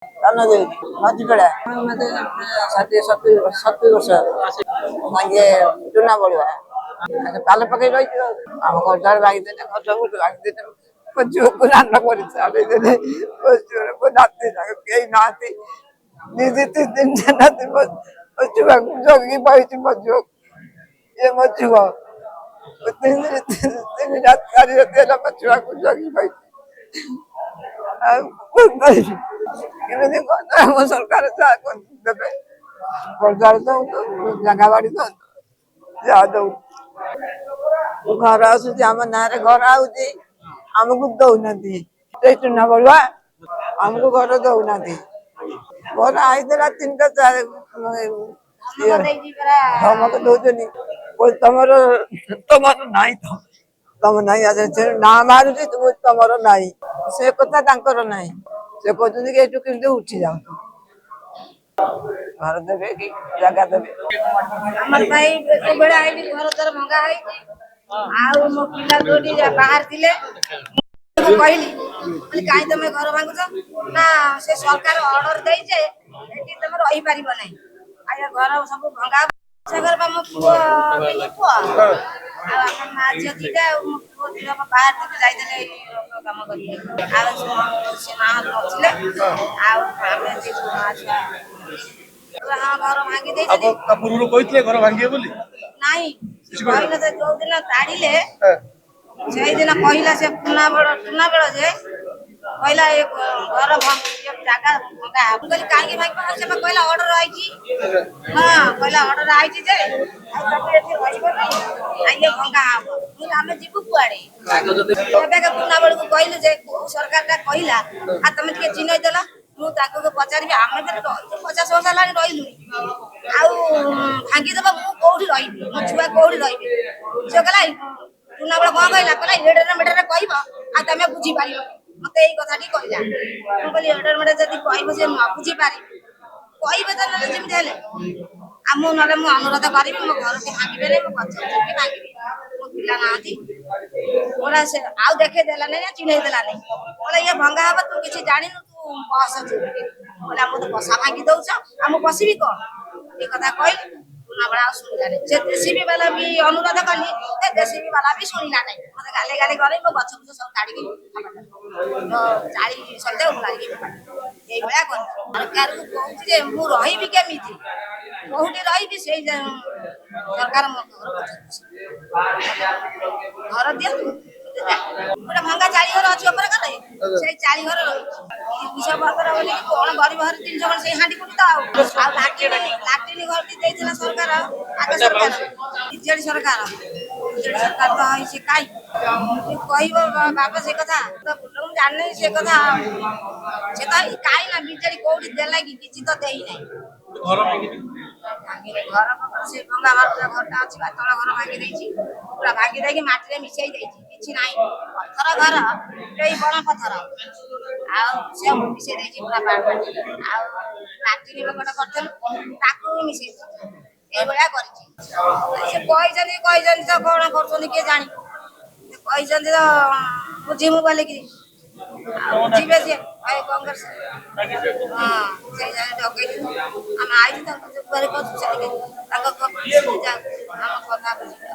ମଝିପଡ଼ା ମତେ 60-70 ବର୍ଷ ଭାଙ୍ଗେ ଚୁନା ପଡିବା ପାଲ ପକେଇ ରହିଛୁ ଆମ ଘର ଭାଙ୍ଗିଦେଲେ ଗଛ ବୁଟ ଭାଙ୍ଗିଦେଲେ ମୋ ଝିଅକୁ ରାନ୍ନା କରି ଛାଡିଦେଲେ ମୋ ଝିଅକୁ ନାତି କେହି ନାହାନ୍ତି ଦି ତିନି ନାତି ମୋ ଛୁଆକୁ ଜଗିକି ବହିଛି ମୋ ଝିଅକୁ ଏ ମୋ ଝିଅ ତିନି ରାତି 4 ରାତି ହେଲା ମୋ ଛୁଆକୁ ଜଗିକି ବହିଛି ଆଉ କେମିତି ଆମ ସରକାର ଯାହା ଦେବେ ରୋଜଗାର ଦଉଛୁ ଜାଗା ବାଡି ଦଉଛୁ ଯାହା ଦଉଛୁ ଘର ଆସୁଛି ଆମ ନାଁରେ ଘର ଆଉଛି ଆମକୁ ଦଉନାହାନ୍ତି ଚୁନା ବଢୁଆ ଆମକୁ ଘର ଦଉନାହାନ୍ତି ଘର ଆଇଥିଲା 3-4 ଧମକ ଦଉଛନ୍ତି ତମର ନାହିଁ ତମ ନାହିଁ ନା ମାରୁଛି ତମର ନାହିଁ ସେ କଥା ତାଙ୍କର ନାହିଁ ସେ କହୁଛନ୍ତି କି ଏଠୁ କେମିତି ଉଠି ଯାଆନ୍ତୁ ଘର ଦେବେ କି ଜାଗା ଦେବେ ଆମର ଭାଇ ସବୁବେଳେ ଆଇଲି ଘର ଦ୍ୱାର ଭଙ୍ଗା ହେଇଛି ଆଉ ମୋ ପିଲା ଯୋଉଠି ବାହାରେ ଥିଲେ କହିଲି କାହିଁ ତମେ ଘର ଭାଙ୍ଗୁଛ ନା ସେ ସରକାର ଅର୍ଡର ଦେଇଛେ ଏଠି ତମେ ରହିପାରିବ ନାହିଁ ଆଉ ଘର ସବୁ ଭଙ୍ଗା ସେ ଘର ବା ମୋ ପୁଅ ଆଉ ଆମ ମା ଝିଅ ଦିଟା ଆଉ ମୋ ପୁଅ ଦିଟା ବାହାରେ ଟିକେ ଯାଇଥିଲେ ଏଇ କାମ କରିକି ଆଉ ସେ ମା ନଥିଲେ ଆଉ ଆମେ ମା ଛୁଆ ହଁ ଘର ଭାଙ୍ଗି ଦେଇଛନ୍ତି ପୂର୍ବରୁ କହିଥିଲେ ଘର ଭାଙ୍ଗିବେ ବୋଲି ନାଇଁ କହିଲେ ଯୋଉଦିନ ତାଡ଼ିଲେ ସେଇଦିନ କହିଲା ସେ ଟୁନା ବେଳ ଯେ କହିଲା ଏ ଘର ଜାଗା ଭଙ୍ଗା ମୁଁ କହିଲି କାହିଁକି ଭାଙ୍ଗିବ ସେ କହିଲା ଅର୍ଡର ଆଇଛି ହଁ କହିଲା ଅର୍ଡର ଆଇଛି ଯେ ଆଉ ତମେ ଏଠି ରହିବ ନାହିଁ ଆଉ ଇଏ ଭଙ୍ଗା ହବ ଆମେ ଯିବୁ କୁଆଡେ ଏବେ ଟୁନା ବେଳକୁ କହିଲୁ ଯେ କୋଉ ସରକାରଟା କହିଲା ଆଉ ତମେ ଟିକେ ଚିହ୍ନେଇ ଦେଲ ମୁଁ ତାକୁ ପଚାରିବି ଆମେ ତ 50 ବର୍ଷ ହେଲାଣି ରହିଲୁ ଆଉ ଭାଙ୍ଗିଦବ ମୁଁ କୋଉଠି ରହିବି ମୋ ଛୁଆ କୋଉଠି ରହିବି ସେ କହିଲା ଟୁନା ବେଳ କଣ କହିଲା ଏଡରେ ମେଡରେ କହିବ ଆଉ ତମେ ବୁଝିପାରିବ ମତେ ଏଇ କଥାଟି କହିଲା ମୁଁ କହିଲି ଏଡରେ ମେଡରେ ଯଦି କହିବ ସେ ନ ବୁଝିପାରିବି କହିବେ ତ ନହେଲେ ଯେମିତି ହେଲେ ଆଉ ମୁଁ ନହେଲେ ମୁଁ ଅନୁରୋଧ କରିବି ମୋ ଘରଟି ଭାଙ୍ଗିବେନି ମୋ ଗଛ ବି ଭାଙ୍ଗିବି ମୋ ପିଲା ନାହାନ୍ତି ବୋଲା ସେ ଆଉ ଦେଖେଇ ଦେଲାନି ନା ଚିହ୍ନେଇ ଦେଲାନି ବୋଲେ ଇଏ ଭଙ୍ଗା ହବ ତୁ କିଛି ଜାଣିନୁ ତୁ ବସ ବୋଲେ ମୁଁ ତ ବସା ଭାଙ୍ଗି ଦଉଛ ଆଉ ମୁଁ ବସିବି କଣ ଏ କଥା କହିଲି ଟୁନାବେଳା ଆଉ ଶୁଣିଲାନି ସେ ଜେସିବି ବାଲା ବି ଅନୁରୋଧ କଲି ଏ ଜେସିବି ବାଲା ବି ଶୁଣିଲା ନାହିଁ ମତେ ଗାଲି କରି ମୋ ଗଛ ବୁଛ ସବୁ କାଢିକି ଚାଳି ସହିତ ବୁଲାଇକି ଏଇଭଳିଆ କଲି ସରକାରକୁ କହୁଛି ଯେ ମୁଁ ରହିବି କେମିତି କୋଉଠି ରହିବି ସେଇ ସରକାର ମୋ ଘର ଦିଅନ୍ତୁ ଗୋଟେ ଭଙ୍ଗା ଚାଳି ଘର ଅଛି ଉପରେ କଲେ ସେଇ ଚାଳି ଘର ବିଷ ବର୍ଗର ବୋଲି କଣ ଗରିବ ଘର ଜିନିଷ କଣ ସେଇ ହାଣ୍ଡି କୁଟି ତ ଆଉ ଲାଟିନି ଘରଟି ଦେଇଥିଲା ସରକାର ଆଗ ସରକାର ବିଜେଡି ସରକାର ତ ସେ କାଇଁ କହିବ ବାବା ସେ କଥା ମୁଁ ଜାଣିନି ସେ କଥା ସେ ତ କାଇଁ ନା ବିଜେଡି କୋଉଠି ଦେଲା କି କିଛି ତ ଦେଇନାହିଁ ଘର ସେ ଭଙ୍ଗା ଘରଟା ଅଛି ତଳ ଘର ଭାଙ୍ଗି ଦେଇଛି ପୁରା ଭାଙ୍ଗି ଦେଇକି ମାଟିରେ ମିଶେଇ ଦେଇଛି କିଛି ନାହିଁ ପଥର ଘର ଏଇ ବଣ ପଥର ଆଉ ସେ ମିଶେଇ ଦେଇଛି ପୁରା ଆଉ ଲାଟିନି ଗୋଟେ କରିଥିଲୁ ତାକୁ ମିଶେଇ ଦେଇଛି ଏଇଭଳିଆ କରିଛି ସେ କହିଛନ୍ତି ତ କଣ କରୁଛନ୍ତି କିଏ ଜାଣିବ କହିଛନ୍ତି ତ ବୁଝିମୁ ବୋଲିକି ଆଉ ବୁଝିବେ ସିଏ କଂଗ୍ରେସ ହଁ ସେଇ ଜାଗାରେ ଡକେଇଛୁ ଆମେ ଆଇଛୁ ତାଙ୍କ ତାଙ୍କ କଥା ବୁଝିବା